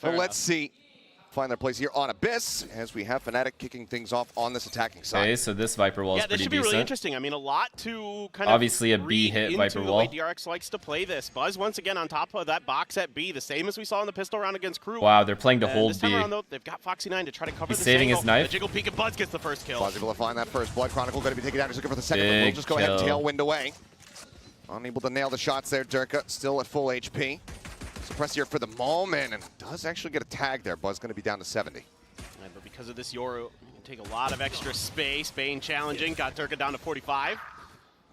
Well, let's see. Find their place here on Abyss as we have Fnatic kicking things off on this attacking side. Okay, so this Viper wall is pretty decent. Yeah, this should be really interesting. I mean, a lot to kind Obviously of a B hit Viper the wall. way DRX likes to play this. Buzz once again on top of that box at B, the same as we saw in the pistol round against Crew. Wow, they're playing to And hold this time B. around, though, they've got Foxy9 to try to cover He's this saving angle. his knife. The jiggle peek, and Buzz gets the first kill. Buzz able to find that first. Blood Chronicle going to be taken down. He's looking for the second, but Big we'll just go ahead and kill. tailwind away. Unable to nail the shots there. Durka still at full HP. Suppress here for the moment, and does actually get a tag there. Buzz going to be down to 70. Yeah, but because of this Yoru, you can take a lot of extra space. Bane challenging, got Durka down to 45.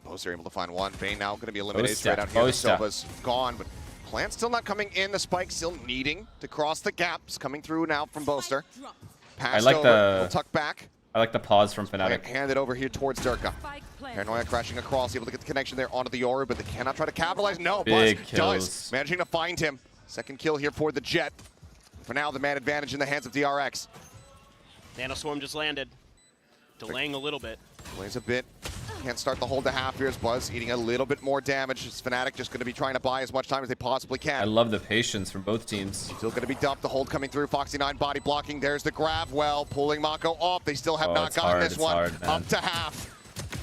Boaster able to find one. Bane now going to be eliminated Boaster, straight out here. The Boaster. Silva's gone, but Plant still not coming in. The Spike still needing to cross the gaps. Coming through now from Boaster. Passed like over. the- We'll tuck back. I like the pause from Plant Fnatic. handed over here towards Durka. Paranoia crashing across, able to get the connection there onto the Yoru, but they cannot try to capitalize. No, Big Buzz kills. does. Managing to find him. Second kill here for the Jet. For now, the man advantage in the hands of DRX. Nanoswarm just landed, delaying a little bit. Delays a bit. Can't start the hold to half here as Buzz eating a little bit more damage. As Fnatic just going to be trying to buy as much time as they possibly can. I love the patience from both teams. Still going to be dumped. The hold coming through. Foxy9 body blocking. There's the grab. Well, pulling Mako off. They still have not it's gotten hard, this it's one. hard, man. Up to half.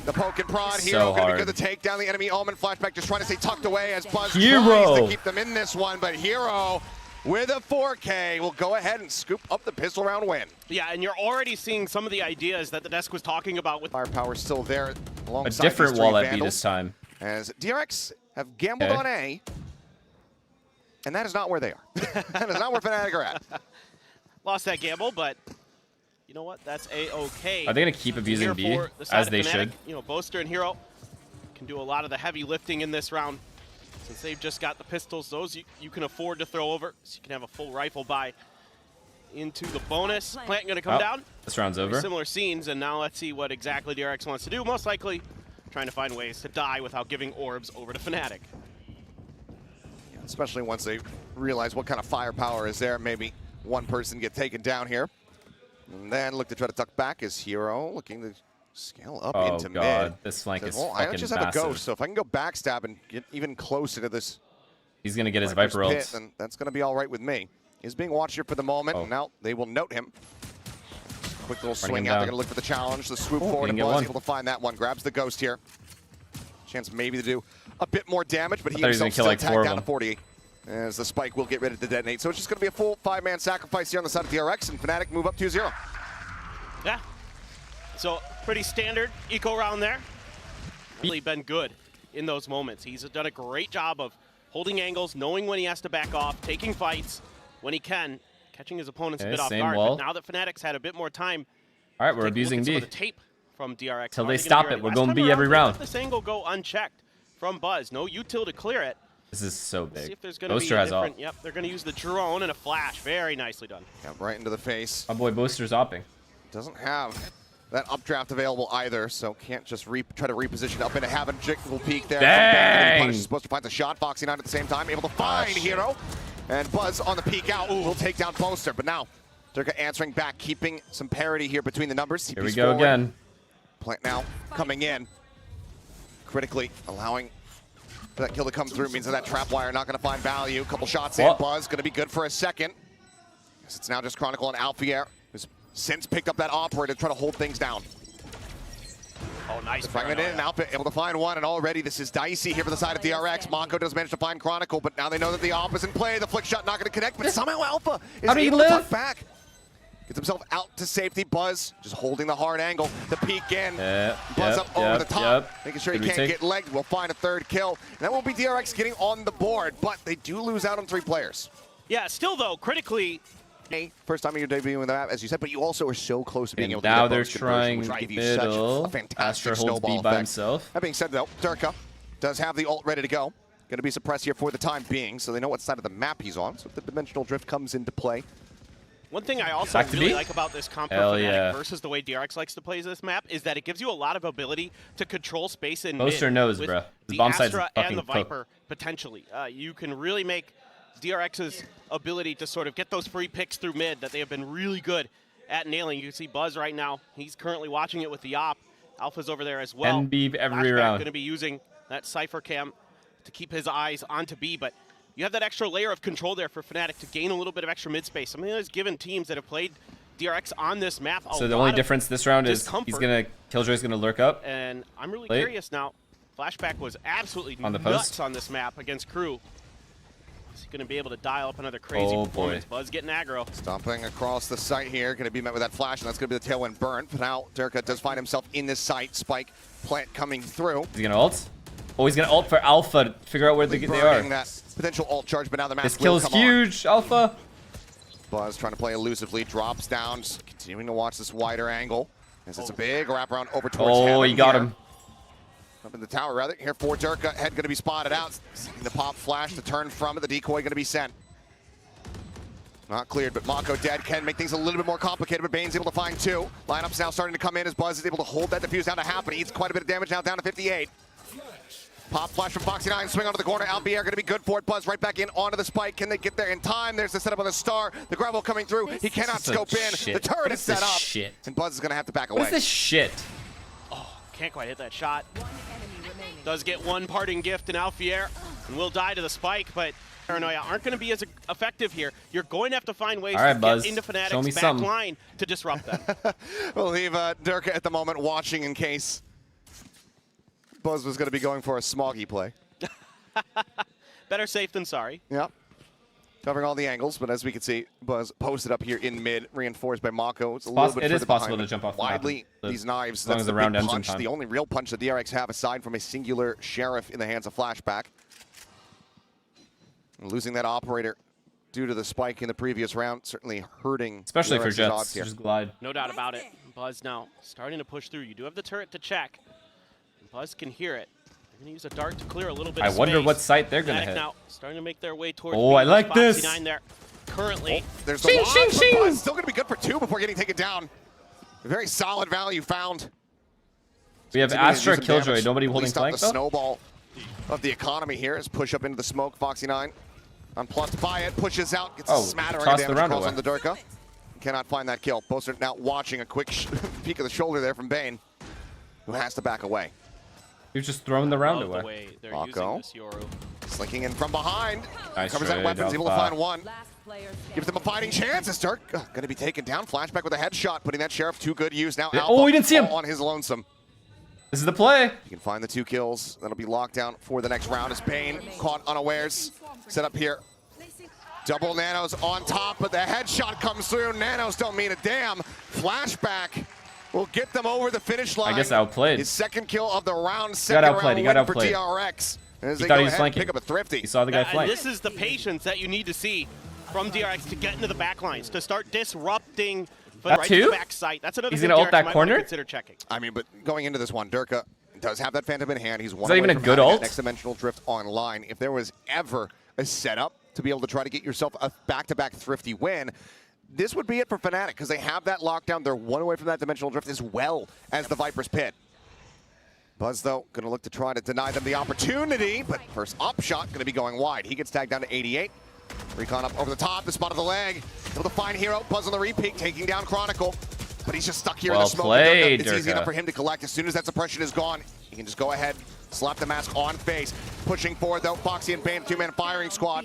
The poke and prod. So Hero going to hard. get the takedown. The enemy Omen flashback just trying to stay tucked away as Buzz Hero. tries to keep them in this one. But Hero with a 4K will go ahead and scoop up the pistol round win. Yeah, and you're already seeing some of the ideas that the desk was talking about with Firepower still there A alongside different these three wall at B Vandals. this time. As DRX have gambled Okay. on A, and that is not where they are. That is not where Fnatic are at. lost that gamble, but you know what? That's A-okay. Are they going to keep abusing Here B, for the side as of they Fnatic. should? You know, Boaster and Hero can do a lot of the heavy lifting in this round. Since they've just got the pistols, those you can afford to throw over, so you can have a full rifle buy into the bonus. Plant going to come Oh, down. this round's over. Similar scenes, and now let's see what exactly DRX wants to do. Most likely trying to find ways to die without giving orbs over to Fnatic. Especially once they realize what kind of firepower is there. Maybe one person get taken down here. And then look to try to tuck back as Hero looking to scale up Oh, into God. mid. This flank Says, is well, I fucking just have a massive. ghost, so if I can go backstab and get even closer to this He's going to get his Viper's Viper pit, ult. then that's going to be all right with me. He's being watched here for the moment, Oh. and now they will note him. Quick little Running swing him out. down. They're going to look for the challenge. The swoop Oh, forward, he and can get Buzz one. able to find that one. Grabs the ghost here. Chance maybe to do a bit more damage, but he I thought he was himself gonna still kill, like, 4 tagged of down to them. 48. As the spike will get ready to detonate. So it's just going to be a full 5-man sacrifice here on the side of DRX, and Fnatic move up 2-0. Yeah. So pretty standard eco round there. Really been good in those moments. He's done a great job of holding angles, knowing when he has to back off, taking fights when he can, catching his opponents a Okay, bit off same guard. wall. But now that Fnatic's had a bit more time, All right, we're take a look abusing at some B. of the tape from DRX. Till Are they gonna stop be it. ready? We're Last going time B around, every they round. let this angle go unchecked from Buzz. No util to clear it. This is so See big. if there's going to be Boaster a has different. op. Yep, they're going to use the drone and a flash. Very nicely done. Yeah, right into the face. My boy Boaster's opping. Doesn't have that updraft available either, so can't just try to reposition up into having Jickle peek there. Dang! Punish is supposed to find the shot. Foxy9 at the same time, able to find shit. Hero. And Buzz on the peek out will take down Boaster, but now Durka answering back, keeping some parity here between the numbers. Here we CP's go forward. again. Plant now coming in. Critically allowing for that kill to come through means that trap wire not going to find value. Couple shots in. What? Buzz going to be good for a second. Guess it's now just Chronicle and Alfier, who's since picked up that operator to try to hold things down. Oh, nice. Fragment in, and Alpha able to find one, and already this is dicey here for the side of DRX. Mako does manage to find Chronicle, but now they know that the op is in play. The flick shot not going to connect, but somehow Alpha is How did he able to live? tuck back. Gets himself out to safety. Buzz just holding the hard angle. The peek in. Buzz up over the top, making sure he Good can't retake. get legged. We'll find a third kill. And that will be DRX getting on the board, but they do lose out on 3 players. Yeah, still though, critically, First time you're debuting with the map, as you said, but you also are so close to being And able to now get they're both conversion, trying which will give you such middle. a fantastic Astra holds snowball B by effect. himself. That being said, though, Durka does have the ult ready to go. Going to be suppressed here for the time being, so they know what side of the map he's on. So if the dimensional drift comes into play. one thing I also Back to really B? like about this comp for Hell Fnatic yeah. versus the way DRX likes to play this map is that it gives you a lot of ability to control space in Boaster mid knows, with bruh. The the bomb side's Astra fucking and the cooked. Viper potentially. You can really make DRX's ability to sort of get those free picks through mid that they have been really good at nailing. You can see Buzz right now. He's currently watching it with the op. Alpha's over there as well. And B every Flashback round. going to be using that Cypher cam to keep his eyes onto B, but you have that extra layer of control there for Fnatic to gain a little bit of extra mid space. Something that has given teams that have played DRX on this map a So the lot only of difference this round is Killjoy's gonna lurk up. And I'm really Late. curious now. Flashback was absolutely On the nuts post. on this map against Crew. Is he going to be able to dial up another crazy performance? Buzz getting aggro. Stomping across the site here, going to be met with that flash, and that's going to be the tailwind burn. But now Durka does find himself in this site. Spike plant coming through. Is he gonna ult? Oh, he's gonna ult for Alpha to figure out where they are. That potential ult charge, but now the This mask kill will is come on. huge, Alpha. Buzz trying to play elusively, drops down, just continuing to watch this wider angle. As it's a big wraparound over towards Oh, Heaven he got here. him. Up in the tower, rather. Here for Durka. Head going to be spotted out. Seeing the pop flash to turn from it. The decoy going to be sent. Not cleared, but Mako dead. Can make things a little bit more complicated, but Bane's able to find two. Lineups now starting to come in as Buzz is able to hold that defuse down to half, but he eats quite a bit of damage now, down to 58. Pop flash from Foxy9, swing onto the corner. Albier going to be good for it. Buzz right back in onto the spike. Can they get there in time? There's the setup on the star. The gravel coming through. He cannot scope in. Shit. The turret What is is set this up. shit? And Buzz is going to have to back What away. is this shit? Can't quite hit that shot. Does get one parting gift in Alfier and will die to the spike, but Paranoia aren't going to be as effective here. You're going to have to find ways to Buzz. get into Show me Fnatic's back some. line to disrupt them. We'll leave Durka at the moment watching in case Buzz was going to be going for a smoggy play. Better safe than sorry. Yep. Covering all the angles, but as we can see, Buzz posted up here in mid, reinforced by Mako. It's a little bit It is further possible behind. to jump off the Widely, map. these knives, as long that's as the the round big ends in punch, time. the only real punch that DRX have aside from a singular Sheriff in the hands of Flashback. And losing that operator due to the spike in the previous round, certainly hurting Especially for DRX's Jets. odds here. Just glide. No doubt about it. Buzz now starting to push through. You do have the turret to check. Buzz can hear it. They're going to use a dart to clear a little bit I of wonder space. what site they're going to Fnatic hit. now starting to make their way towards Oh, I like this. Foxy9 there. Currently, There's the Shing, wand, shing, but shing. Buzz still going to be good for two before getting taken down. A very solid value found. We have Continuing to do Astra, some Killjoy. damage. Nobody At holding least stop flank, the though? snowball of the economy here as push up into the smoke. Foxy9 unplugged by it, pushes out, gets a smattering of tossed the damage round across away. on the Durka. Cannot find that kill. Boaster now watching a quick peek of the shoulder there from Bane, who has to back away. You've just thrown the round love the away. way they're Mako. using this Yoru. Slinking in from behind. Nice Covers that trade, weapons, able to Alpha. find one. Gives them a fighting chance. It's Dirk going to be taken down. Flashback with a headshot, putting that Sheriff to good use. Now Alpha Oh, he didn't see him. all on his lonesome. This is the play. You can find the 2 kills. That'll be locked down for the next round as Bane caught unawares. Set up here. Double nanos on top, but the headshot comes through. Nanos don't mean a damn. Flashback will get them over the finish line. I guess outplayed. His second kill of the round, second outplayed. round He got win for outplayed. DRX. As He they thought go he was ahead and flanking. pick up a thrifty. He saw the guy And flank. this is the patience that you need to see from DRX to get into the backlines, to start disrupting That right too? to the back site. That's another He's thing gonna ult DRX that might corner? wanna consider checking. I mean, but going into this one, Durka does have that Phantom in hand. He's one that away even a from good having that ult? next dimensional drift online. If there was ever a setup to be able to try to get yourself a back-to-back thrifty win, this would be it for Fnatic, because they have that lockdown. They're one away from that dimensional drift as well as the Viper's Pit. Buzz, though, going to look to try to deny them the opportunity, but first up shot going to be going wide. He gets tagged down to 88. Recon up over the top, the spot of the leg. Able to find Hero. Buzz on the repeat, taking down Chronicle. But he's just stuck here in Well the smoke. played, It's easy Durka. enough for him to collect. As soon as that suppression is gone, he can just go ahead, slap the mask on face. Pushing forward, though, Foxy and Bane, 2-man firing squad.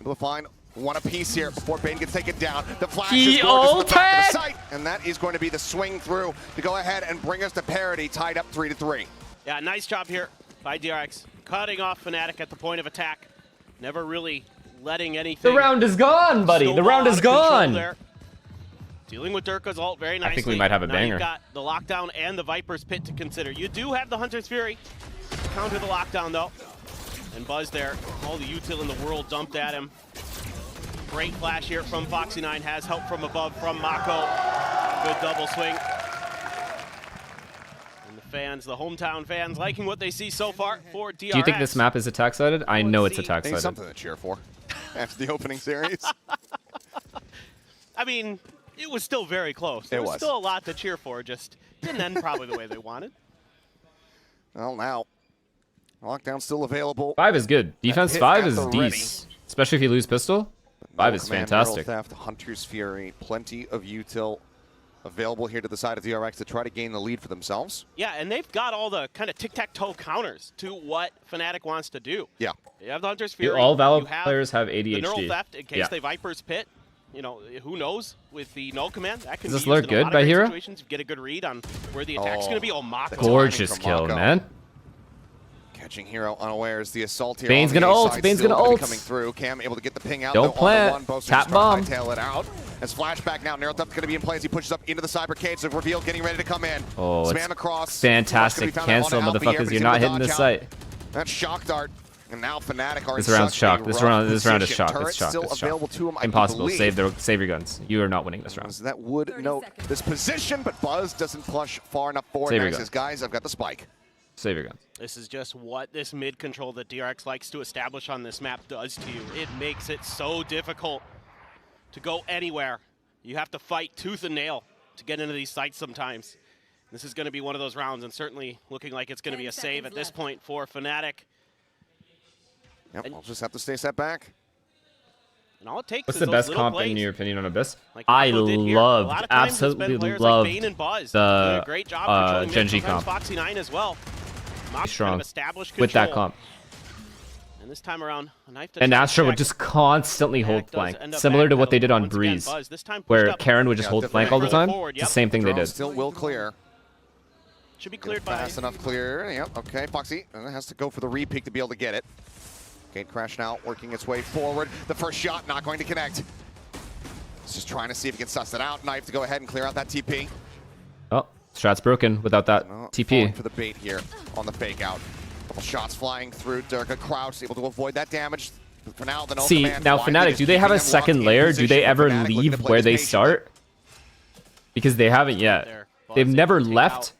Able to find one apiece here before Bane gets taken down. The flash He is gorgeous in the back of the ulted! site, and that is going to be the swing through to go ahead and bring us to parity, tied up 3-3. Yeah, nice job here by DRX. Cutting off Fnatic at the point of attack. Never really letting anything. The round is gone, buddy. The snowball round out is of control gone. there. Dealing with Durka's ult very nicely. I think we might have a now banger. You've got the lockdown and the Viper's Pit to consider. You do have the Hunter's Fury. Counter the lockdown, though. And Buzz there. All the util in the world dumped at him. Great flash here from Foxy9. Has help from above from Mako. Good double swing. And the fans, the hometown fans, liking what they see so far for DRX. Do you think this map is attack-sided? I know it's I think attack-sided. something to cheer for after the opening series. I mean, it was still very close. There was still a lot to cheer for, just didn't end probably the way they wanted. Well, now, lockdown still available. 5 is good. Defense hit 5 at is the ready. decent. Especially if you lose pistol. 5 is Command, fantastic. Barrel Theft, Hunter's Fury, plenty of util available here to the side of DRX to try to gain the lead for themselves. Yeah, and they've got all the kind of tic-tac-toe counters to what Fnatic wants to do. Yeah. You have the Hunter's Fury. All Valor you have players have the neural ADHD. theft in case they Viper's Pit. You know, who knows with the null command? That can Does this be used look in a good lot of by great Hero? situations. You get a good read on where the attack's going to be. Oh, Mako. Gorgeous from kill, Mako. man. Catching Hero unawares. The assault here. Bane's on the gonna A ult, side Bane's still gonna be ult. Coming through. Cam able to get the ping out. Don't though, plant. on the one. Boaster Tap just trying bomb. to hightail it out. As flashback now, Neural Theft going to be in play as he pushes up into the Cybercade. So reveal getting ready to come in. Oh, Spam it's across. fantastic. Cancel, motherfuckers. You're not hitting this site. That's shock dart. And now Fnatic are This in round's such shock. a This rough round is position. shock. Turret's It's shock. still It's available shock. to him, I Impossible. believe. Save your guns. You are not winning this round. So that would note this position, but Buzz doesn't push far enough forward. Save your Says, guys, I've got the spike. Save your guns. This is just what this mid control that DRX likes to establish on this map does to you. It makes it so difficult to go anywhere. You have to fight tooth and nail to get into these sites sometimes. This is going to be one of those rounds, and certainly looking like it's going to be a save at this point for Fnatic. Yep, I'll just have to stay set back. And all it takes What's is the those best little comp plays, in your opinion on Abyss? like I Mako did here. A lot loved, of times it's been absolutely players loved like Bane and Buzz the doing a great job controlling mid, Genji sometimes comp. Foxy9 as well. Mako Strong kind of established with that control. comp. And this time around, a knife to And check, Astra would check. just constantly hold Does flank, end up similar to what they did on once again, Breeze, Buzz, this time pushed where up. Karen would just hold flank all the time. Forward, It's yep. the same thing they Drone did. still will clear. Should be cleared by Fast enough clear. Yep, okay. Foxy has to go for the re-peek to be able to get it. Gate crash now, working its way forward. The first shot not going to connect. He's just trying to see if he can suss it out. Knife to go ahead and clear out that TP. Oh, strat's broken without that Falling TP. for the bait here on the fake out. Couple shots flying through. Durka Crouch able to avoid that damage. For now, the no See, command now widely Fnatic, just do they have a keeping them locked second in layer? Do they position. ever Fnatic looking to leave play where this they patiently. start? Because they haven't yet. there. They've Buzz never able to take left. out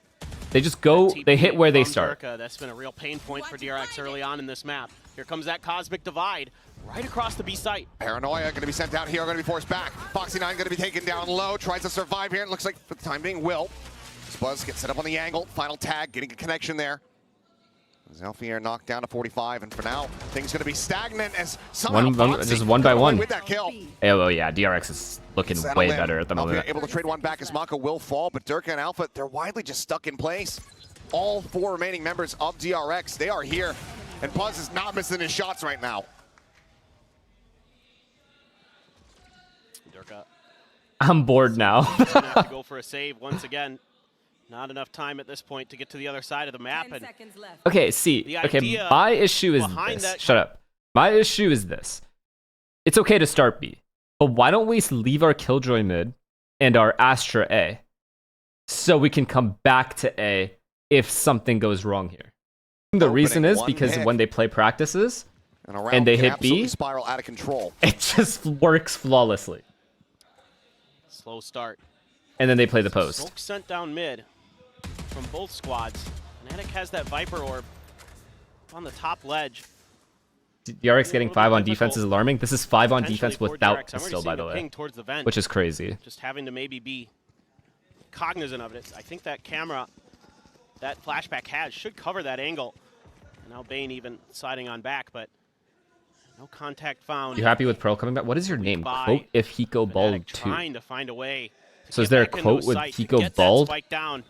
They just go, that they TP hit where they from start. Durka. That's been a real pain point for DRX early on in this map. Here comes that Cosmic Divide right across the B site. Paranoia going to be sent out here, going to be forced back. Foxy9 going to be taken down low, tries to survive here. It looks like for the time being will. Buzz gets set up on the angle, final tag, getting a connection there. Zelfier knocked down to 45, and for now, things going to be stagnant as somehow Just one by one. with that kill. Oh yeah, DRX is looking Settle way in. better at the Alpha moment. able to trade one back as Mako will fall, but Durka and Alpha, they're widely just stuck in place. All four remaining members of DRX, they are here, and Buzz is not missing his shots right now. Durka I'm bored now. gonna have to go for a save once again. Not enough time at this point to get to the other side of the map. 10 And seconds left. Okay, see. The Okay, idea my issue is behind this. that- Shut up. My issue is this. It's okay to start B, but why don't we leave our Killjoy mid and our Astra A so we can come back to A if something goes wrong here? The reason Opening is one because pick. when they play practices, And, a And they round can hit B? absolutely spiral out of control. it just works flawlessly. slow start. And then they play the post. Smoke sent down mid from both squads. Fnatic has that Viper orb on the top ledge. DRX getting 5 on defense is alarming. This is 5 on Potentially defense for without DRX. I'm already pistol, by seeing the a way, ping towards the vent, which is crazy. just having to maybe be cognizant of it. I think that camera, that flashback should cover that angle. Now Bane even siding on back, but no contact found. You happy with Pearl coming back? What is your name? By Quote if Hiko balled Fnatic 2. trying to find a way. to So is get there a back into quote with sight, to Hiko get that balled? spike down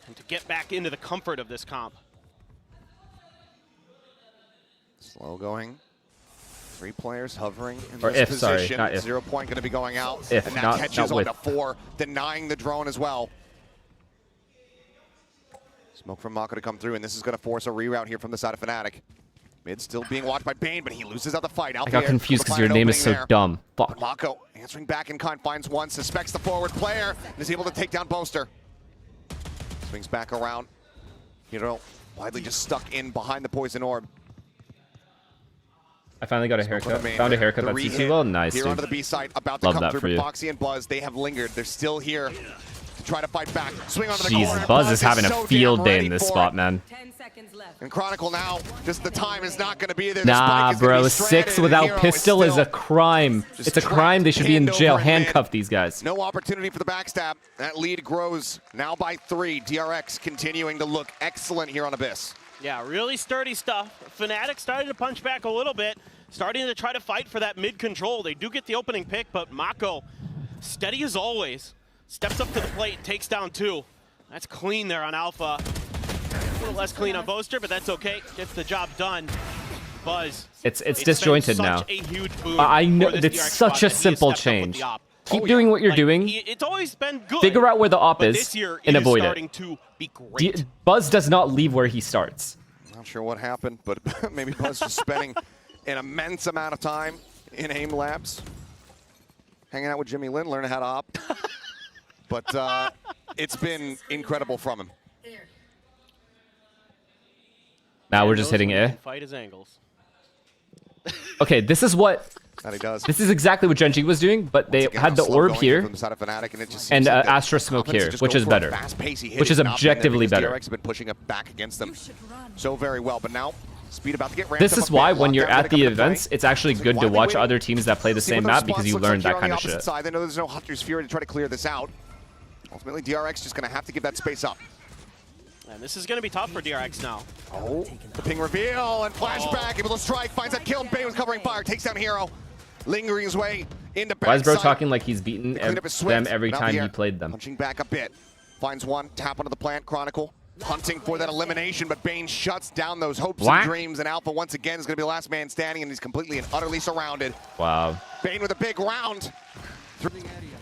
and to get back into the comfort of this comp. Slow going. 3 players hovering in Or this if, sorry, position. not if. 0 point going to be going out. If, and that not catches on with. to 4, denying the drone as well. Smoke from Mako to come through, and this is going to force a reroute here from the side of Fnatic. Mid still being watched by Bane, but he loses out the fight. I got confused because your name is so dumb. Fuck. Mako answering back in kind, finds one, suspects the forward player, and is able to take down Boaster. Swings back around. You know, widely just stuck in behind the poison orb. I finally got a haircut. Found a haircut that's too well. Nice, Here dude. onto the B site, about to Love come that through. for But you. Foxy and Buzz, they have lingered. They're still here to try to fight back. Swing onto the Jesus, corner. Buzz is having a so field damn day ready in this for spot, it. man. 10 seconds left. And Chronicle now, just the time is not going to be there. The Nah, spike is gonna bro. be 6 stranded, and without Hero pistol is still a crime. just It's a crime. They should be in trapped, jail. pinned over in mid. Handcuff these guys. No opportunity for the backstab. That lead grows now by 3. DRX continuing to look excellent here on Abyss. Yeah, really sturdy stuff. Fnatic started to punch back a little bit, starting to try to fight for that mid control. They do get the opening pick, but Mako, steady as always. steps up to the plate, takes down 2. That's clean there on Alpha. A little less clean on Boaster, but that's okay. Gets the job done. Buzz. It's disjointed now. Such a huge boon I know for this it's DRX such squad a that he has simple stepped up with change. the op. Keep doing what you're Like, doing. It's always been good. Figure out where the op but is this year, and it is avoid starting it. to be great. Buzz does not leave where he starts. Not sure what happened, but maybe Buzz just spending an immense amount of time in AIM labs, hanging out with Jimmy Lin, learning how to op. But it's been incredible from him. Now we're just hitting A. Fight his angles. Okay, this is what. That he does. This is exactly what Gen G was doing, but they Again, had the slow orb going here from the side of Fnatic, and it just and seems like the Astra smoke confidence to here, just which go is for a better. fast-pacey hit Which is not been there objectively because better. DRX has been pushing it back against them so very well, but now speed about to get ramped This up is a bit. why when Lockdown you're gonna at come the into play. events, it's actually So good why to are they watch waiting? other teams that play the See same what those map because spots you looks learn like that here on kind the of opposite shit. side. They know there's no Hunter's Fury to try to clear this out. Ultimately, DRX just going to have to give that space up. And this is going to be tough for DRX now. Oh, the ping reveal and flashback, able to strike, finds that kill. Bane was covering fire, takes down Hero, lingering his way into backside. Why is bro talking like he's beaten Cleaned up his them Swift, every now time the he air. played them? Punching back a bit, finds one, tap onto the plant, Chronicle, hunting for that elimination, but Bane shuts down those hopes What? and dreams, and Alpha once again is going to be the last man standing, and he's completely and utterly surrounded. Wow. Bane with a big round.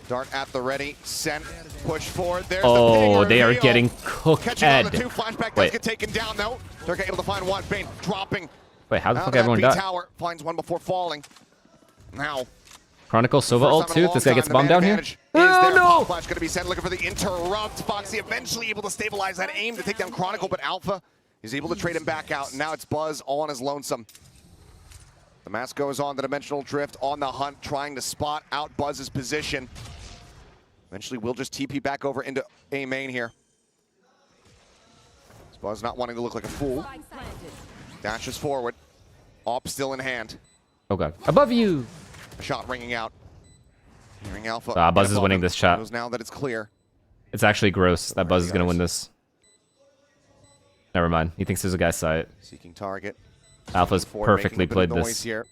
Dart at the ready, sent, push forward. There's Oh, the ping they are reveal. getting cooked. Catching on the 2, flashback does Wait. get taken down though. Durka able to find one, Bane dropping. Wait, how the out fuck of that everyone B died? tower, finds one before falling. Now, Chronicle Sova first ult time in a too. This long guy gets time, bombed the down here. advantage is there. Oh Pop Flash going to be sent, looking for the interrupt. Foxy eventually able to stabilize that aim to take down Chronicle, but Alpha is able to trade him back out. And now it's Buzz all on his lonesome. The mask goes on the Dimensional Drift on the hunt, trying to spot out Buzz's position. Eventually, we'll just TP back over into A main here. Buzz not wanting to look like a fool. Dashes forward. Op still in hand. Oh god. Above you. A shot ringing out. Hearing Alpha. Buzz is above winning him. this chat. Knows now that it's clear. It's actually gross that Buzz is gonna guys. win this. Never mind. He thinks there's a guy site. Seeking target. Alpha's Forward, perfectly making a bit of played noise this. Here.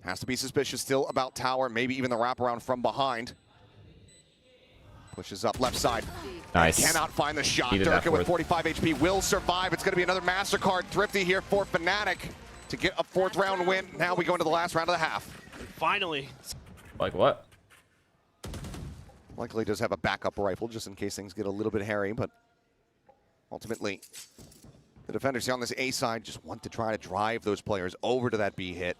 Has to be suspicious still about tower. Maybe even the wraparound from behind. Pushes up left side. Nice. Cannot find the shot. Needed that Durka with fourth. 45 HP will survive. It's going to be another MasterCard Thrifty here for Fnatic to get a 4th round win. Now we go into the last round of the half. Finally. Like what? Likely does have a backup rifle just in case things get a little bit hairy, but ultimately the defenders here on this A side just want to try to drive those players over to that B hit.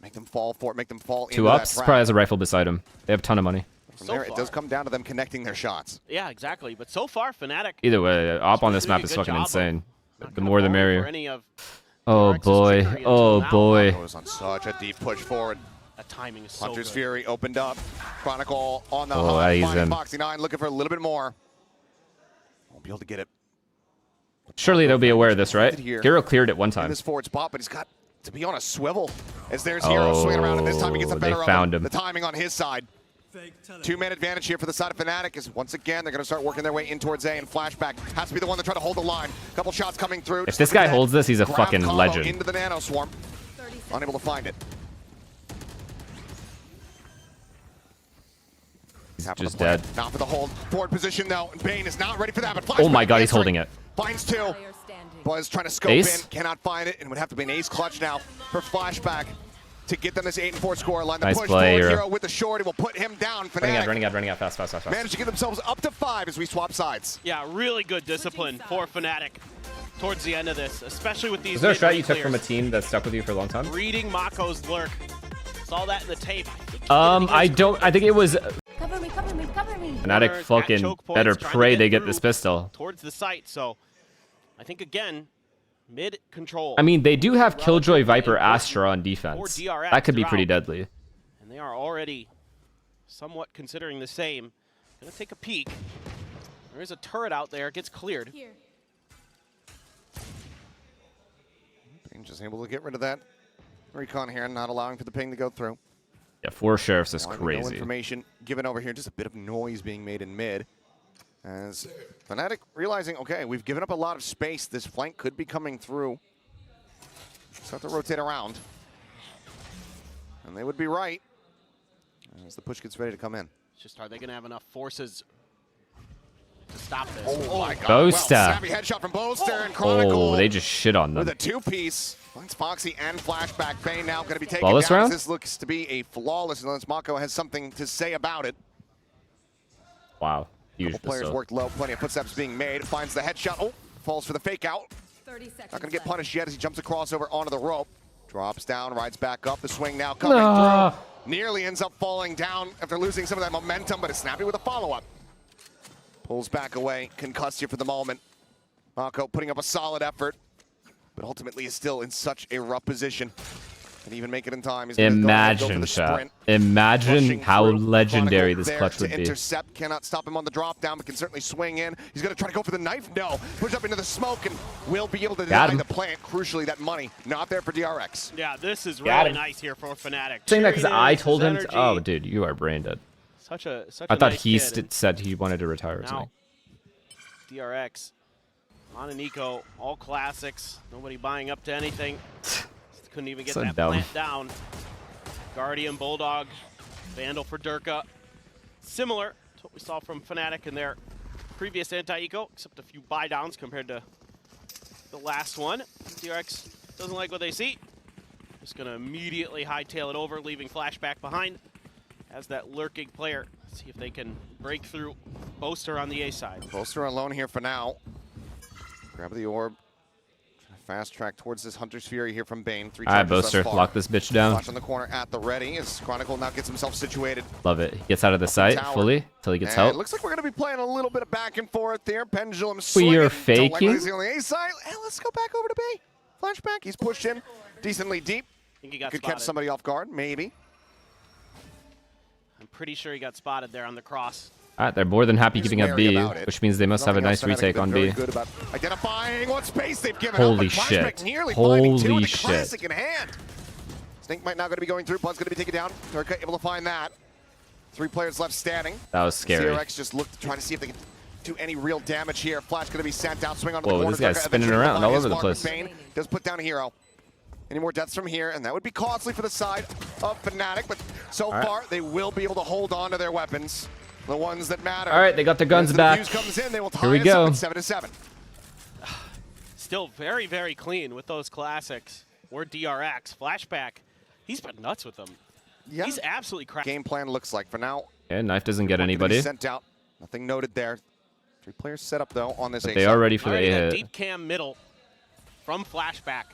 Make them fall for it, make them fall into Two that ups. trap. Probably has a rifle beside him. They have a ton of money. From So there, it far. does come down to them connecting their shots. Yeah, exactly. But so far, Fnatic. Either way, op on this doing a map is good fucking job of insane. not The gonna more the fall for merrier. any of Oh DRX's boy. trickery Oh until now. boy. Goes on such a deep push forward. That timing is so Hunter's good. Fury opened up. Chronicle on the Oh, hunt. he's Finding in. Foxy 9 looking for a little bit more. Won't be able to get it. Surely they'll be aware of this, right? Here. Hero cleared it one In time. this forward spot, but he's got to be on a swivel. As there's Hero swinging around, and this time he gets a Oh, they better of found him. him. The timing on his side. 2-man advantage here for the side of Fnatic is once again they're going to start working their way in towards A, and flashback has to be the one to try to hold the line. Couple shots coming through. If Just this looking guy at that holds this, he's a grab fucking combo legend. Into the nano swarm. Unable to find it. He's Tap on the just play. dead. Not for the hold. Forward position though. And Bane is not ready for that. But Oh my flashback god, he's answering. holding it. Finds 2. Buzz trying to scope Ace? in. Cannot find it. And would have to be an ace clutch now for flashback to get them this 8-4 score line. The Nice push play, forward. Hero. Hero with the shorty will put him down. Fnatic Running out, fast. managed to get themselves up to 5 as we swap sides. Yeah, really good discipline for Fnatic towards the end of this, especially with these. Is there a strat mid-range you took from a players. team that stuck with you for a long time? Reading Mako's lurk. Saw that in the tape. I think it was Cover me. Fnatic At fucking choke points, better trying to pray get they get through this pistol. towards the site. So I think again, mid control. I mean, they do have Killjoy, Relatively Viper, important Astra on for defense. DRX That could be pretty throughout. deadly. And they are already somewhat considering the same. Gonna take a peek. There is a turret out there. Gets cleared. Here. Bane just able to get rid of that recon here, not allowing for the ping to go through. Yeah, 4 sheriffs is No crazy. information given over here, just a bit of noise being made in mid. As Fnatic realizing, okay, we've given up a lot of space. This flank could be coming through. Start to rotate around. And they would be right as the push gets ready to come in. It's just, are they going to have enough forces to stop this? Oh my God. Bosta. Well, savvy headshot from Bosta and Chronicle. Oh, they just shit on them. With a two-piece. Finds Foxy and Flashback. Bane now going to be taken Flawless down. round? This looks to be a flawless, unless Mako has something to say about it. Wow. Huge Couple players pistol. worked low. Plenty of footsteps being made. Finds the headshot. Oh, falls for the fake out. 30 seconds Not going to get left. punished yet as he jumps across over onto the rope. Drops down, rides back up. The swing now coming through. Nearly ends up falling down after losing some of that momentum, but is snappy with a follow-up. Pulls back away. Concussed here for the moment. Mako putting up a solid effort, but ultimately is still in such a rough position. And even make it in time. He's gonna go for Imagine, the chat. sprint. Imagine Pushing how through. legendary Chronicle this there clutch to would be. intercept. Cannot stop him on the drop down, but can certainly swing in. He's going to try to go for the knife. No. Push up into the smoke and will be able to Got deny him. the plant. Crucially, that money not there for DRX. Yeah, this is Got really him. nice here for Fnatic. Saying that because Cheering I in told his him. energy. Oh, dude, you are brain dead. Such a I thought nice he kid, and said he wanted to retire or now something. DRX on an eco, all classics. Nobody buying up to anything. Couldn't even get So that dumb. plant down. Guardian, Bulldog, Vandal for Durka. Similar to what we saw from Fnatic in their previous anti-eco, except a few buy downs compared to the last one. DRX doesn't like what they see. Just gonna immediately hightail it over, leaving Flashback behind. As that lurking player, see if they can break through. Boaster on the A side. Boaster alone here for now. Grab the orb. Fast track towards this Hunter's Fury here from Bane. Three All right, charges thus Boaster, far. lock this bitch down. Flash on the corner at the ready as Chronicle now gets himself situated. Love it. He gets out of the site tower. fully until he gets And help. it looks like we're going to be playing a little bit of back and forth there. Pendulum We swinging. are Don't like faking? what I see on the A side. And let's go back over to B. Flashback. He's pushed in decently deep. I think he got Could spotted. catch somebody off guard, maybe. I'm pretty sure he got spotted there on the cross. All right, they're more than happy He's giving up wary B, about it. which means they must have a Nothing nice else, Fnatic retake have on been very B. good about identifying what space they've given Holy up, but Flashback shit. nearly finding two Holy with a shit. classic in hand. Snake might now going to be going through. Bud's going to be taken down. Durka able to find that. 3 players left standing. That was scary. DRX just looked to try to see if they can do any real damage here. Flash going to be sent out, swing onto Whoa, the corner. this guy's Durka spinning eventually around find all his over the mark with place. Bane. Does put down a hero. Any more deaths from here, and that would be costly for the side of Fnatic, but so right. far they will be able to hold on to their weapons, the ones that matter. All right, they got their guns As the back. fuse comes in, they will tie Here we us go. up at 7-7. Still very, very clean with those classics. Or DRX. Flashback. He's been nuts with them. Yeah. He's absolutely cracked. Game plan looks like for now. Yeah, knife doesn't get Gonna be anybody. sent out. Nothing noted there. 3 players set up though on this. But A they side. are ready for the Already A that hit. deep cam middle from Flashback.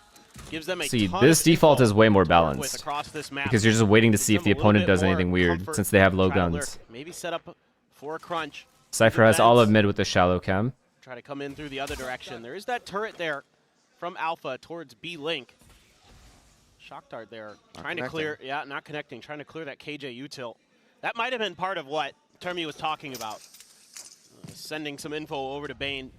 Gives them a See, ton this of default info is way more to work with balanced. across this map. Because you're just waiting to Gives see if them the a little opponent bit does more anything weird, comfort since they have low to try to guns. lurk. Maybe set up for a crunch. Cypher has all of Defense. mid with the shallow cam. Try to come in through the other direction. There is that turret there from Alpha towards B Link. Shock dart there, trying to clear. Yeah, not connecting. Trying to clear that KJ util. That might have been part of what Termi was talking about. Sending some info over to Bane.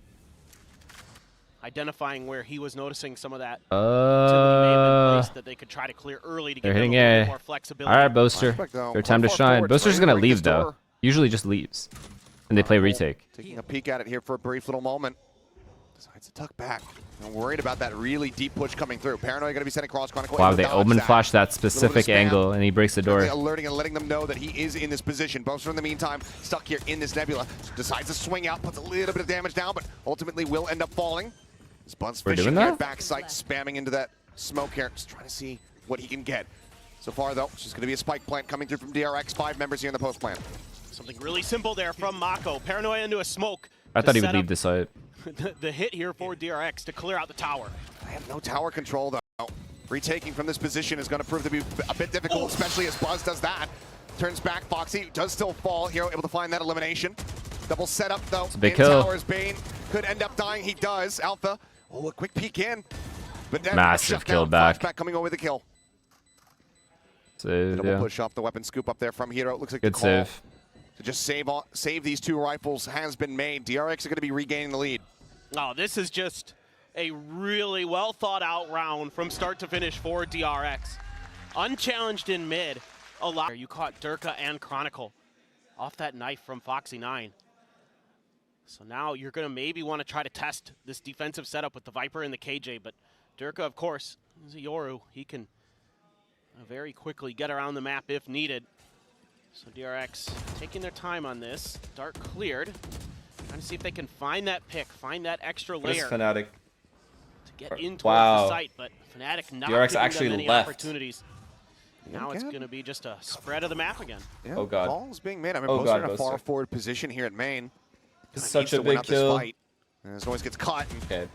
Identifying where he was noticing some of that utility may have been placed that they could try to clear early to They're give them hitting a little A. bit more flexibility. All right, Boaster. Flashback, though, Their time to far shine. forward, Boaster's trying to going to break this leave, though. door. Usually just leaves. And they play retake. Taking a peek at it here for a brief little moment. Decides to tuck back. I'm worried about that really deep push coming through. Paranoid going to be sent across. Chronicle Wow, able to they dodge open that. flash that Little bit of specific spam. angle, and he breaks the door. Alerting and letting them know that he is in this position. Boaster, in the meantime, stuck here in this nebula. Decides to swing out, puts a little bit of damage down, but ultimately will end up falling. Spun's We're fishing doing here, that? backside, spamming into that smoke here. Just trying to see what he can get. So far, though, it's just going to be a spike plant coming through from DRX. 5 members here in the post plant. Something really simple there from Mako. Paranoia into a smoke. I to thought he would set leave up the site. the hit here for DRX to clear out the tower. I have no tower control, though. Retaking from this position is going to prove to be a bit difficult, especially as Buzz does that. Turns back, Foxy does still fall. Hero able to find that elimination. Double setup, though. It's a big in kill. towers, Bane could end up dying. He does. Alpha. Oh, a quick peek in. But then Massive shut kill down. back. Flashback coming over the kill. So, Double yeah. push off the weapon scoop up there from Hero. It looks like Good the call save. to just save these 2 rifles has been made. DRX are going to be regaining the lead. Oh, this is just a really well thought out round from start to finish for DRX. Unchallenged in mid. A lot. You caught Durka and Chronicle off that knife from Foxy 9. So now you're going to maybe want to try to test this defensive setup with the Viper and the KJ, but Durka, of course, is a Yoru. He can very quickly get around the map if needed. So DRX taking their time on this. Dart cleared. Trying to see if they can find that pick, find that extra layer to Fnatic. get in towards Wow. the site, but Fnatic not DRX giving actually them any left. opportunities. Now it's going to be just a spread of the map again. Yeah, Oh, God. Calls being made. I mean, Oh, Boaster God, in a far Boaster. forward position here at main. This is Needs such to a win big out this kill. fight. And as Noise gets cut.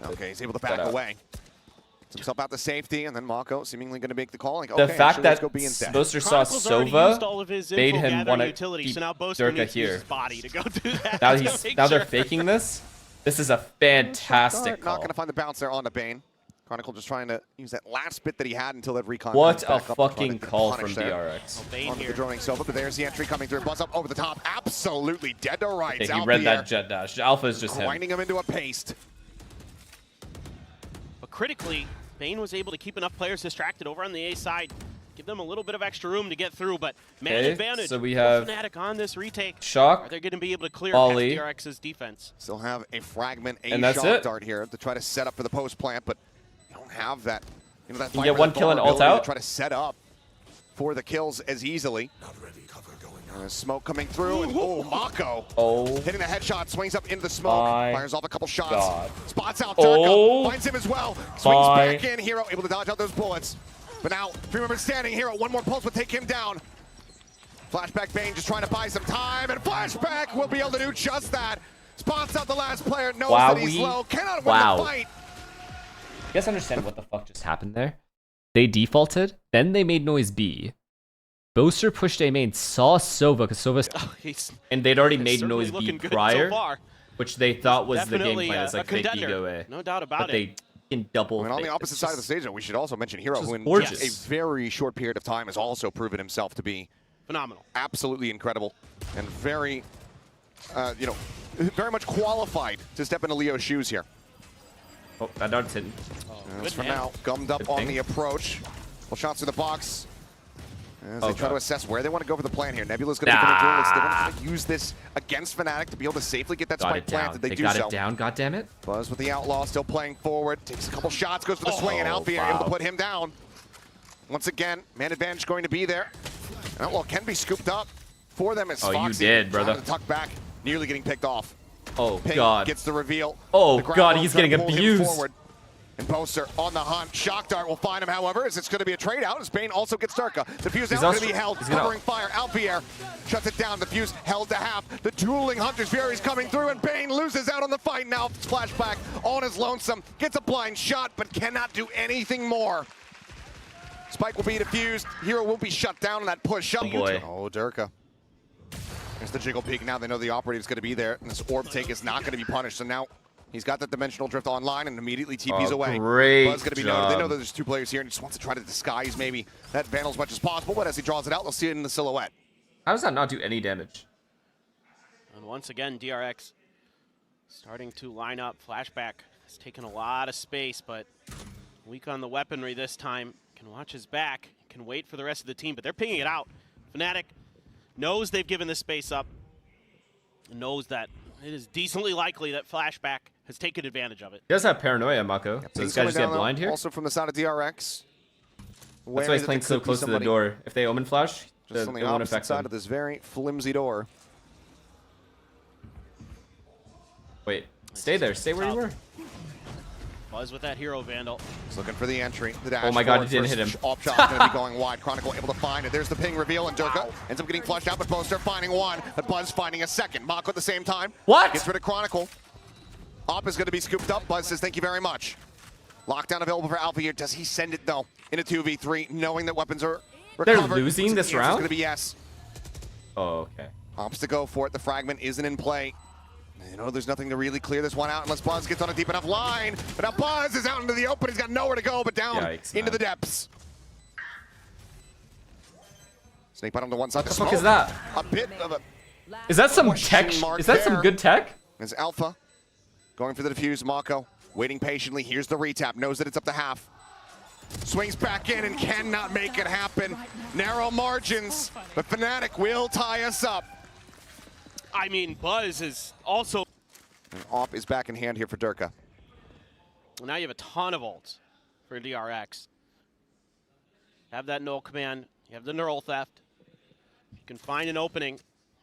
Okay, He's able to got back out. away. Gets himself out to safety, and then Mako seemingly going to make the call. Like, The okay, fact actually, that let's go B instead. Boaster saw Chronicle's already used all Sova of his made info him gathering want to utility, keep so now Boaster Durka needs to use here. his body to go do that. Now to he's make now they're sure. faking this. This is a fantastic Not call. going to find the bounce there on the Bane. Chronicle just trying to use that last bit that he had until that recon. What comes a back up and trying fucking to call punish from there. DRX. Bane Onto here. the droning Sova, but there's the entry coming through. Buzz up over the top. Absolutely dead to rights. Okay, he Out read the that air, jet dash. Alpha is just him. grinding him into a paste. But critically, Bane was able to keep enough players distracted over on the A side, give them a little bit of extra room to get through, but man Okay, advantage. so we for have Fnatic on this retake. Are Shock. they going to be able to clear Ollie. past DRX's defense? Still have a fragment, a And that's shock it. dart here to try to set up for the post plant, but you don't have that. You know, that You get fight one with the kill and ult vulnerability out? to try to set up for the kills as easily. Smoke coming through, and oh, Mako Oh. hitting the headshot, swings up into the smoke, My fires off a couple shots, God. spots out Oh. Durka, finds him as well, swings My back in, Hero able to dodge out those bullets. But now, 3 members standing, Hero, one more pulse would take him down. Flashback Bane just trying to buy some time, and Flashback will be able to do just that. Spots out the last player, knows that he's low, cannot win the fight. You guys understand what the fuck just happened there? They defaulted, then they made Noise B. Boaster pushed A main, saw Sova, because Sova's... Oh, he's And they'd already made certainly Noise B looking good prior, so far. which they thought was the game Definitely plan. It's a like fake contender. ego A. No doubt about But they can double I mean, on the fake. opposite It's side of the just- stage, though, we should also mention Hero, just who in gorgeous. just a very short period of time has also proven himself to be Phenomenal. absolutely incredible and very, you know, very much qualified to step into Leo's shoes here. Oh, that dart's hidden. As for man. now, gummed up Good on thing. the approach. Couple shots through the box. As Oh, they try to God. assess where they want to go for the plan here. Nebula's going to be for the duelist. They want to use this against Fnatic to be able to safely get that Got spike it down. planted. They do got so. it down, goddammit. Buzz with the Outlaw still playing forward. Takes a couple shots, goes for the swing, and Oh, Alfie able to wow. put him down. Once again, man advantage going to be there. And Outlaw can be scooped up for them as Oh, you Foxy did, brother. trying to tuck back, nearly getting picked off. Oh, Ping God. gets the reveal. Oh, The ground God, won't he's try to getting pull him abused. forward. And Boaster on the hunt. Shock Dart will find him, however, as it's going to be a trade out as Bane also gets Durka. The fuse He's out going to also- be held, he's gonna- covering fire. Alfier shuts it down. The fuse held to half. The dueling Hunter's Fury's coming through, and Bane loses out on the fight. Now Flashback on his lonesome. Gets a blind shot, but cannot do anything more. Spike will be defused. Hero will be shut down on that push up. Oh, boy. Oh, Durka. There's the jiggle peek. Now they know the operative's going to be there, and this orb take is not going to be punished. So now he's got that dimensional drift online and immediately TP's away. great Buzz going to be noted. They know job. that there's 2 players here and just wants to try to disguise maybe that Vandal as much as possible, but as he draws it out, they'll see it in the silhouette. How does that not do any damage? And once again, DRX starting to line up. Flashback has taken a lot of space, but weak on the weaponry this time. Can watch his back, can wait for the rest of the team, but they're pinging it out. Fnatic knows they've given this space up, and knows that it is decently likely that Flashback has taken advantage of it. He does have paranoia, Mako. So Ping's this guy coming just get down, though, blind here? Also from the side of DRX. That's why he's playing so close to the door. If they omen flash, Just it on the won't opposite affect side them. of this very flimsy door. Wait, stay there. Stay where you were. Buzz with that Hero Vandal. He's looking for the entry. The dash Oh my God, forward it didn't first. hit him. Off shot going to be going wide. Chronicle able to find it. There's the ping reveal, and Durka ends up getting flushed out, but Boaster finding one, but Buzz finding a second. Mako at the same time. What? Gets rid of Chronicle. Op is going to be scooped up. Buzz says, thank you very much. Lockdown available for Alpha here. Does he send it, though, in a 2v3, knowing that weapons are They're recovered? losing this The answer's round? going to be yes. Oh, okay. Opts to go for it. The fragment isn't in play. You know, there's nothing to really clear this one out unless Buzz gets on a deep enough line. But now Buzz is out into the open. He's got nowhere to go but down Yikes, into man. the depths. Snake bite on the one side. What the fuck is that? A bit of a... Is that some Question tech? mark Is that some there. good tech? As Alpha going for the defuse. Mako waiting patiently. Here's the retap. Knows that it's up to half. Swings back in and cannot make it happen. Narrow margins, but Fnatic will tie us up. I mean, Buzz is also... And Op is back in hand here for Durka. Well, now you have a ton of ults for DRX. Have that null command. You have the neural theft. can find an opening,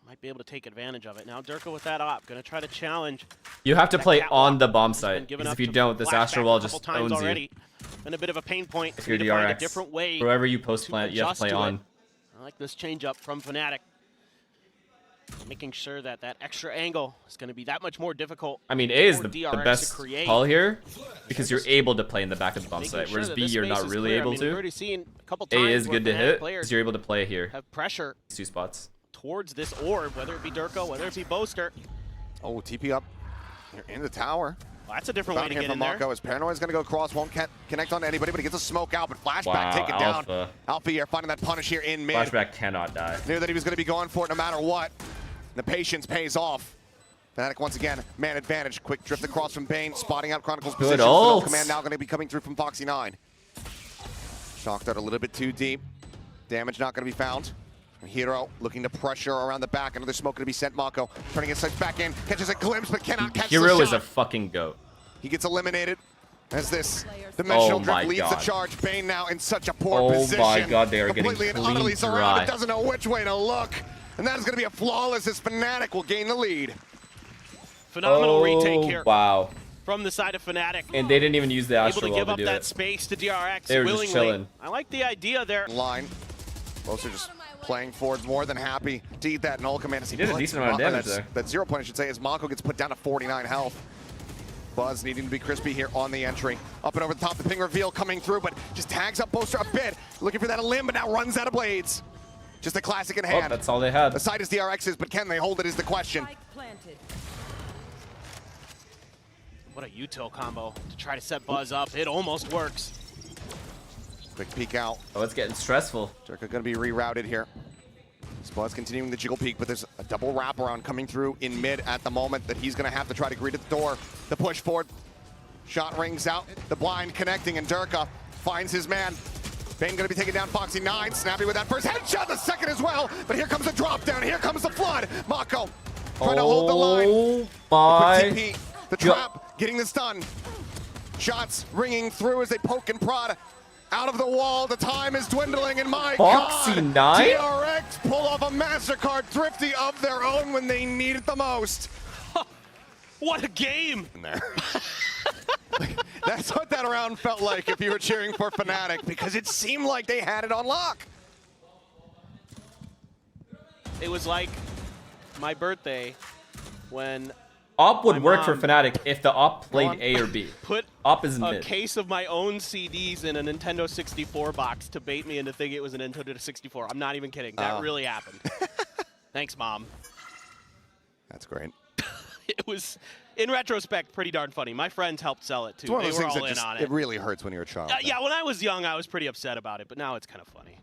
might be able to take advantage of it. Now Durka with that op, gonna try to challenge. You have to That play catwalk on the bomb has site, been given because up if you to don't, this Flashback Astro Wall a couple just times owns you. already. Been a bit of a pain point. If you're Need to find a DRX, different way wherever you post to plant, you have to adjust play to on. it. I like this change up from Fnatic. Making sure that that extra angle is going to be that much more difficult. I mean, A is for the DRX to best create. call here, because you're able to play in the back of the bomb Making site, sure whereas that B, this you're space not is really clear. I able mean, we've to. already seen a couple A times is where good to Fnatic hit, players because you're able to play here. have pressure These 2 spots. towards this orb, whether it be Durko, whether it be Boaster. Oh, TP up. You're in the tower. Well, that's a different way About to here get from in there. Marco as Paranoid's going to go across. Won't connect on anybody, but he gets a smoke out. But Flashback Wow, taken down. Alpha. Alpha here finding that punish here in mid. Flashback cannot die. Knew that he was going to be going for it no matter what. The patience pays off. Fnatic once again, man advantage. Quick drift across from Bane, spotting out Chronicle's Good position. ult. Command now going to be coming through from Foxy9. Shocked out a little bit too deep. Damage not going to be found. Hero looking to pressure around the back. Another smoke going to be sent. Mako turning his sights back in. Catches a glimpse, but cannot catch Hero the is shot. a fucking goat. He gets eliminated as this dimensional Oh my drift leads the God. charge. Bane now in such a poor Oh position. my God, they are getting completely and clean utterly dry. surrounded. Doesn't know which way to look. And that is going to be a flawless as Fnatic will gain the lead. Phenomenal retake here Wow. from the side of Fnatic. And they didn't even use the Able Astro to Wall give to up do that it. space to DRX They were just willingly. chilling. I like the idea there. Line. Both are just playing forward, more than happy to eat that null command. As he He did a puts decent amount of damage that's- there. That 0 point, I should say, as Mako gets put down to 49 health. Buzz needing to be crispy here on the entry. Up and over the top, the ping reveal coming through, but just tags up Boaster a bit. Looking for that limb, but now runs out of blades. Just a classic in Oh, hand. that's all they had. The side is DRX's, but can they hold it is the question. What a util combo to try to set Buzz up. It almost works. Quick peek out. Oh, it's getting stressful. Jerka going to be rerouted here. Buzz continuing the jiggle peek, but there's a double wraparound coming through in mid at the moment that he's going to have to try to greet at the door. The push forward. Shot rings out. The blind connecting, and Durka finds his man. Bane going to be taking down Foxy9. Snappy with that first headshot, the second as well. But here comes the drop down. Here comes the flood. Mako trying to hold the line. Oh my. The quick TP, the trap, getting the stun. Shots ringing through as they poke and prod. Out of the wall, the time is dwindling, and my Foxy9? God, DRX pull off a MasterCard Thrifty of their own when they need it the most. What a game! In there. That's what that round felt like if you were cheering for Fnatic, because it seemed like they had it on lock. It was like my birthday when Op would My work for mom- Fnatic if the Op Go on. played A or B. put Op is a mid. case of my own CDs in a Nintendo 64 box to bait me into thinking it was a Nintendo 64. I'm not even kidding. That really happened. Thanks, Mom. That's great. It was, in retrospect, pretty darn funny. My friends helped sell it, too. It's one of They those were things all that in just, on it really hurts when you're a child. Yeah, when I was young, I was pretty upset about it, but now it's kind of funny.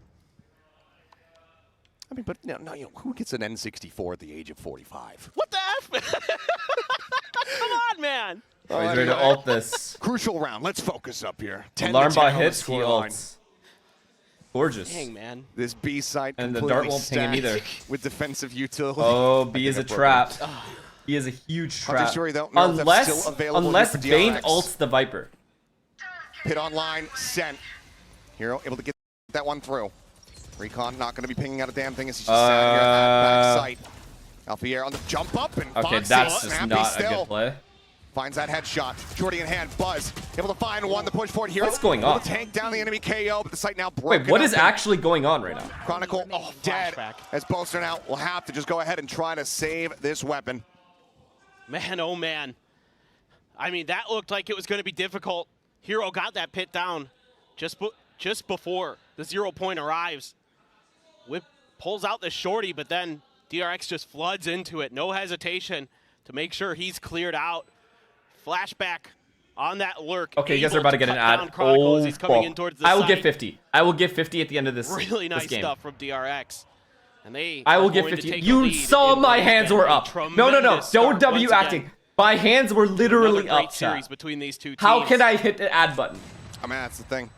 I mean, but no, you know, who gets an N64 at the age of 45? What the F? Come on, man. Oh, he's ready to ult this. Crucial round. Let's focus up here. 10 Alarm to 10 bot on the hits, he scoreline. ults. Gorgeous. Dang, man. This B site And the completely dart won't ping him either. stacked with defensive utility. Oh, I B think is a appropriate. trap. B is a huge Hunter trap. Shuri, though, nerf that's still available Unless here for Bane DRX. ults the Viper. Pit online, sent. Hero able to get that one through. Recon not going to be pinging out a damn thing as he's just sat here at back sight. Alfier on the jump up, and Okay, Foxy that's just snappy not still. a good play. Finds that headshot. Shorty in hand. Buzz able to find one. The push forward here. What's going able on? to tank down the enemy KO, but the site now broken. Wait, what is open. actually going on right now? Chronicle dead. Flashback. As Boaster now will have to just go ahead and try to save this weapon. Man, oh man. I mean, that looked like it was going to be difficult. Hero got that pit down just before the 0 point arrives. Whip pulls out the shorty, but then DRX just floods into it. No hesitation to make sure he's cleared out. Flashback on that lurk. Okay, you guys are able about to get cut an ad. down Chronicle as Oh, he's coming fuck. in towards the I will side. give 50. I will give 50 at the end of this, Really nice this game. stuff from DRX. And they I will are give going to 50. take a You lead saw in my what has hands been were a up. No. tremendous start Don't W once again. acting. My hands were literally Another great up. series Chat. between these two teams. How can I hit the ad button? I mean, that's the thing.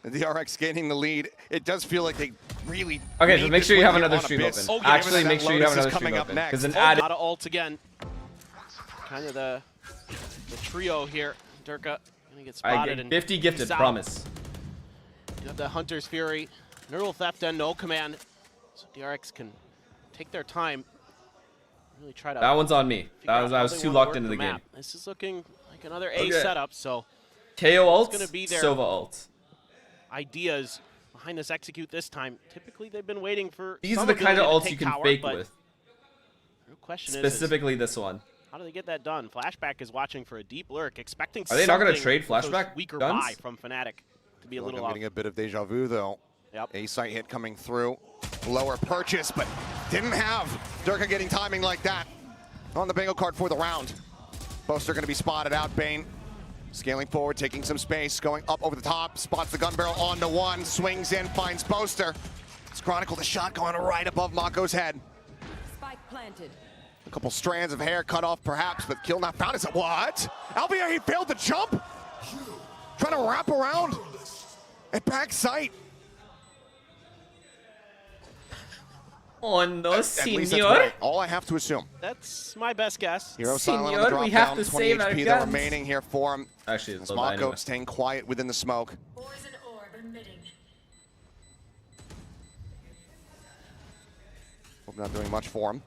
The DRX gaining the lead. It does feel like they really. Okay, so need make this sure you win have here another on stream Abyss. open. Oh, yeah, Actually, given make that sure you have Lotus is another coming stream up open. next. Because an Oh, ad. out of ult again. Kind of the trio here. Durka gonna get I spotted get and 50 gifted, peace out. promise. You have the Hunter's Fury. Neural Theft and no command. So DRX can take their time, really try to. That one's on me. figure out I how was they too wanna locked work into the game. map. This is looking like another A Okay. setup, so KO ult, gonna be their- Sova ult. ideas behind this execute this time. Typically, they've been waiting for These are some the kind of ability to ults take you can tower, fake but with. the real question is Specifically this one. how do they get that done? Flashback is watching for a deep lurk, expecting Are they not gonna something trade with those Flashback weaker guns? buy from Fnatic to be a Look, little I'm off. getting a bit of deja vu though. Yep. A site hit coming through. Lower purchase, but didn't have Durka getting timing like that on the bingo card for the round. Boaster going to be spotted out. Bane scaling forward, taking some space, going up over the top, spots the gun barrel onto one, swings in, finds Boaster. It's Chronicle, the shot going right above Mako's head. Spike planted. A couple strands of hair cut off perhaps, but kill not found. Is it what? Albier, he failed the jump? Trying to wrap around at back sight. Oh no, At least that's senor. right. All I have to assume. That's my best guess. Hero silent on the Senor, drop we have down, to 20 save our HP guns. though remaining here for him. Actually, it's As low die Mako anyway. staying quiet within the smoke. Poison orb emitting. Hope not doing much for him.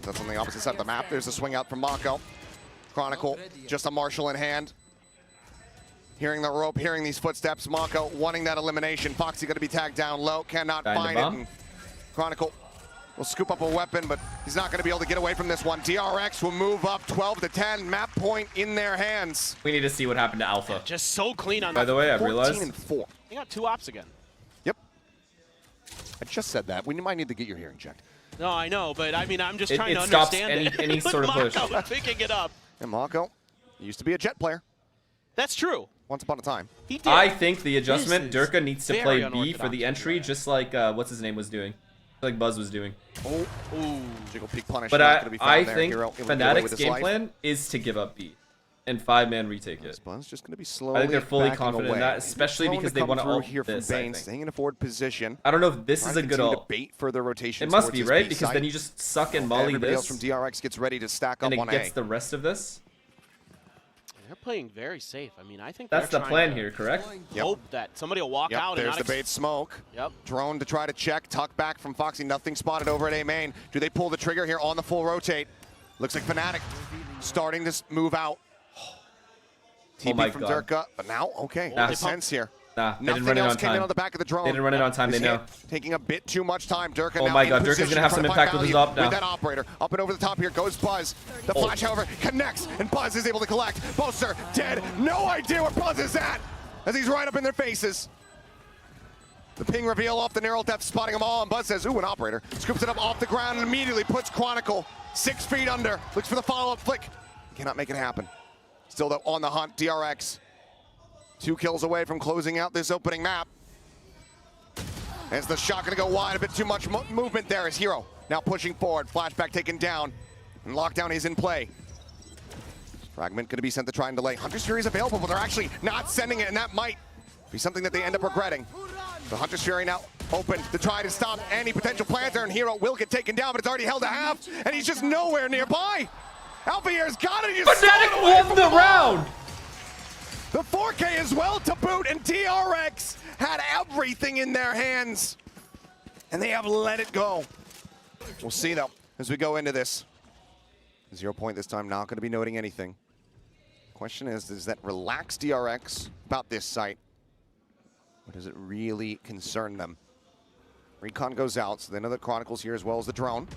That's on the opposite side of the map. There's a swing out from Mako. Chronicle, just a marshal in hand. Hearing the rope, hearing these footsteps. Mako wanting that elimination. Foxy going to be tagged down low, cannot Behind the find it. bomb. And Chronicle will scoop up a weapon, but he's not going to be able to get away from this one. DRX will move up 12 to 10. Map point in their hands. We need to see what happened to Alpha. Just so clean on By that. the way, I 14 realized and 4. They got 2 ops again. Yep. I just said that. We might need to get your hearing checked. No, I know, but I mean, I'm just It- trying it to stops understand it. any sort of push. Mako picking it up. And Mako used to be a Jet player That's true. once upon a time. He did. I think the adjustment, This is Durka needs to very play B unorthodox for the from entry, DRX. just like what's his name was doing, like Buzz was doing. Oh, Ooh. jiggle peek punish. But not gonna be found I there. think Hero able to get away with Fnatic's his game life. plan is to give up B and 5-man retake it. Buzz just going to be slowly I think they're fully backing confident in away. that, especially Prone because they come want to through ult here from this, I Bane, think. staying in a forward position. I don't know if this Trying is to a good continue to ult. bait further rotations. It must towards be, his right? B Because site. then you just suck and molly Everybody else this, from DRX gets ready to stack up and it on gets A. the rest of this. They're playing very safe. I mean, I think That's they're the trying plan to here, correct? Yep. Hope that somebody will walk Yep, out and there's not the bait smoke. Yep. Drone to try to check, tuck back from Foxy, nothing spotted over at A main. Do they pull the trigger here on the full rotate? Looks like Fnatic starting to move out. TP my from God. Durka, but now, okay, Nah. makes sense here. Nah, they Nothing didn't run it else on came in on time. the back of the drone. They didn't run it on time, This they know. hit taking a bit too much time. Durka Oh now my in God, Durka's position gonna have trying some to find impact with his value op now. With that operator, up and over the top here goes Buzz. The Oh. flash, however, connects, and Buzz is able to collect. Boaster dead. No idea where Buzz is at, as he's right up in their faces. The ping reveal off the narrow depth, spotting them all, and Buzz says, ooh, an operator. Scoops it up off the ground and immediately puts Chronicle 6 feet under. Looks for the follow-up flick. Cannot make it happen. Still though on the hunt, DRX. 2 kills away from closing out this opening map. As the shot gonna go wide, a bit too much movement there as Hero now pushing forward. Flashback taken down, and lockdown is in play. Fragment gonna be sent to try and delay. Hunter's Fury is available, but they're actually not sending it, and that might be something that they end up regretting. The Hunter's Fury now open to try to stop any potential planter, and Hero will get taken down, but it's already held a half, and he's just nowhere nearby. Alpier's got it, he just stole it Fnatic away won from the ball. round! The 4K as well to boot, and DRX had everything in their hands, and they have let it go. We'll see though as we go into this. 0 point this time, not going to be noting anything. Question is, does that relax DRX about this site? Or does it really concern them? Recon goes out, so they know that Chronicle's here as well as the drone.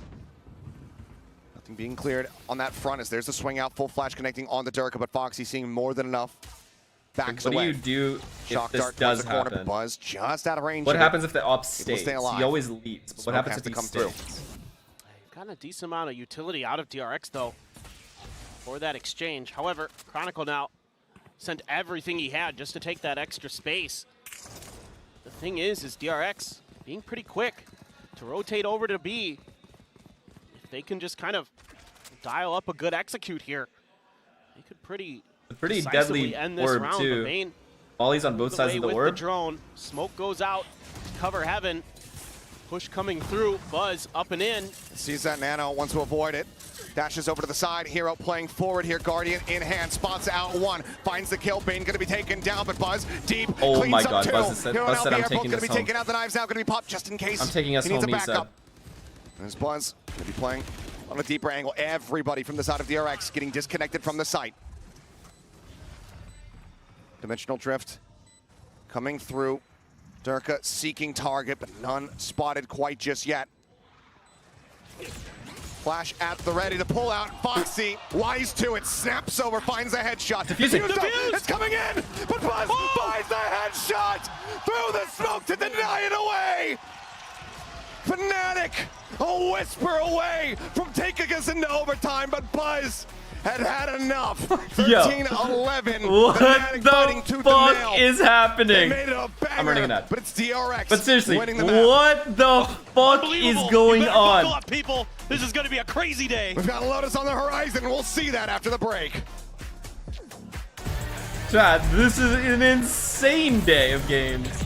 Nothing being cleared on that front as there's the swing out, full flash connecting on the Durka, but Foxy seeing more than enough. Backs What do away. you do Shock if this dart does towards the corner, but happen? Buzz just out of range. What of it. happens if the op It will stays? stay alive. He always leads. But Smoke what happens has if to he come through. stays? Got a decent amount of utility out of DRX though for that exchange. However, Chronicle now sent everything he had just to take that extra space. The thing is DRX being pretty quick to rotate over to B. If they can just kind of dial up a good execute here, they could pretty Deadly decisively end this orb round. But too. Bane Molly's on both sides of the with orb. the drone. Smoke goes out to cover heaven. Push coming through. Buzz up and in. Sees that nano, wants to avoid it. Dashes over to the side. Hero playing forward here. Guardian in hand. Spots out one. Finds the kill. Bane going to be taken down, but Buzz deep. Oh cleans my up God, two. Buzz said Hero I'm and Albier both taking going to this be home. taken out. The knives now going to be popped just in case. I'm taking us he needs home, a he said. backup. There's Buzz going to be playing on a deeper angle. Everybody from the side of DRX getting disconnected from the site. Dimensional drift coming through. Durka seeking target, but none spotted quite just yet. Flash at the ready to pull out. Foxy, wise to it, snaps over, finds a headshot. Diffusing. It's coming in, but Buzz finds the headshot through the smoke to deny it away. Fnatic, a whisper away from taking us into overtime, but Buzz had had enough. 13-11. What Fnatic fighting the tooth and fuck nail. is They happening? made it a banger, I'm running a net. but it's DRX But seriously, winning the map. what the fuck is Unbelievable. going You better buckle on? up, people. This is going to be a crazy day. We've got Lotus on the horizon, and we'll see that after the break. Chat, this is an insane day of games.